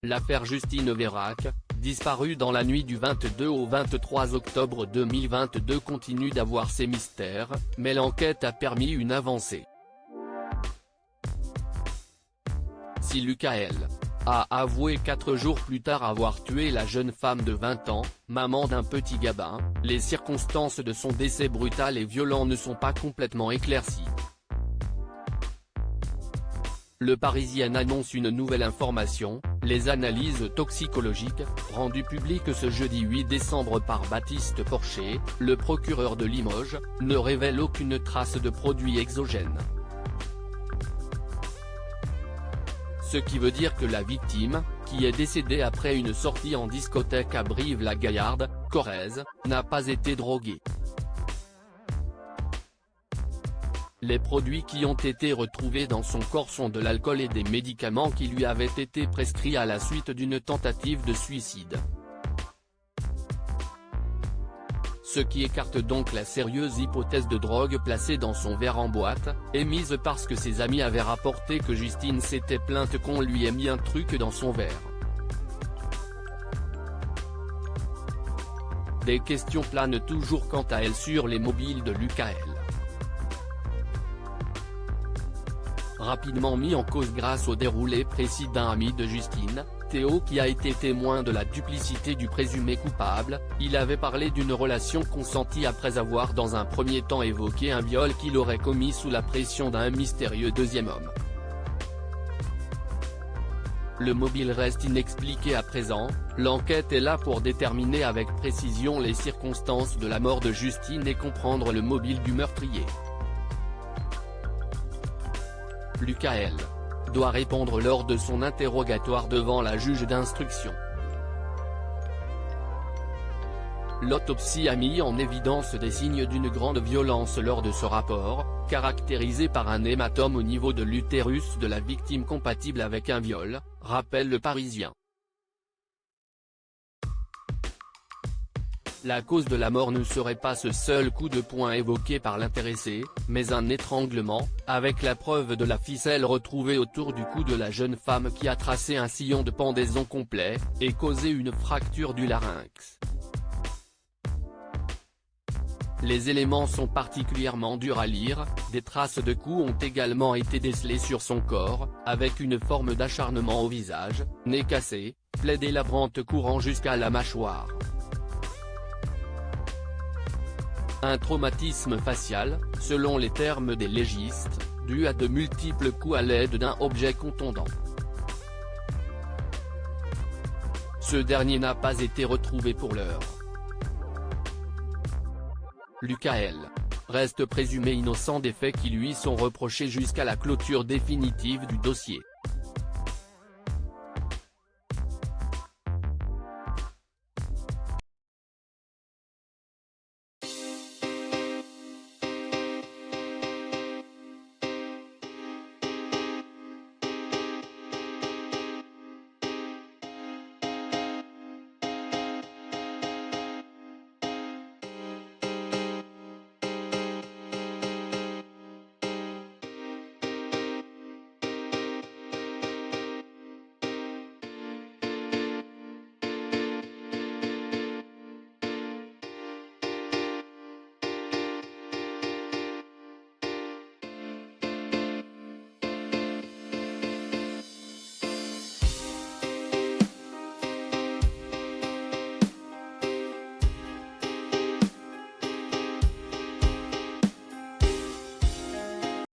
L'affaire Justine Vérac, disparue dans la nuit du 22 au 23 octobre 2022 continue d'avoir ses mystères, mais l'enquête a permis une avancée. Si Lucas a avoué 4 jours plus tard avoir tué la jeune femme de 20 ans, maman d'un petit Gabin, les circonstances de son décès brutal et violent ne sont pas complètement éclaircies. Le Parisien annonce une nouvelle information, les analyses toxicologiques, rendues publiques ce jeudi 8 décembre par Baptiste Porcher, le procureur de Limoges, ne révèlent aucune trace de produits exogènes. Ce qui veut dire que la victime, qui est décédée après une sortie en discothèque à Brive-la-Gaillarde, Corrèze, n'a pas été droguée. Les produits qui ont été retrouvés dans son corps sont de l'alcool et des médicaments qui lui avaient été prescrits à la suite d'une tentative de suicide. Ce qui écarte donc la sérieuse hypothèse de drogue placée dans son verre en boîte, émise parce que ses amis avaient rapporté que Justine s'était plainte qu'on lui ait mis un truc dans son verre. Des questions planent toujours quant à elle sur les mobiles de Lucas. Rapidement mis en cause grâce au déroulé précis d'un ami de Justine, Théo qui a été témoin de la duplicité du présumé coupable, il avait parlé d'une relation consentie après avoir dans un premier temps évoqué un viol qu'il aurait commis sous la pression d'un mystérieux deuxième homme. Le mobile reste inexpliqué à présent, l'enquête est là pour déterminer avec précision les circonstances de la mort de Justine et comprendre le mobile du meurtrier. Lucas doit répondre lors de son interrogatoire devant la juge d'instruction. L'autopsie a mis en évidence des signes d'une grande violence lors de ce rapport, caractérisé par un hématome au niveau de l'utérus de la victime compatible avec un viol, rappelle le Parisien. La cause de la mort ne serait pas ce seul coup de poing évoqué par l'intéressé, mais un étranglement, avec la preuve de la ficelle retrouvée autour du cou de la jeune femme qui a tracé un sillon de pendaison complet, et causé une fracture du larynx. Les éléments sont particulièrement durs à lire, des traces de coups ont également été décelées sur son corps, avec une forme d'acharnement au visage, nez cassé, plaie délabrante courant jusqu'à la mâchoire. Un traumatisme facial, selon les termes des légistes, dû à de multiples coups à l'aide d'un objet contondant. Ce dernier n'a pas été retrouvé pour l'heure. Lucas reste présumé innocent des faits qui lui sont reprochés jusqu'à la clôture définitive du dossier.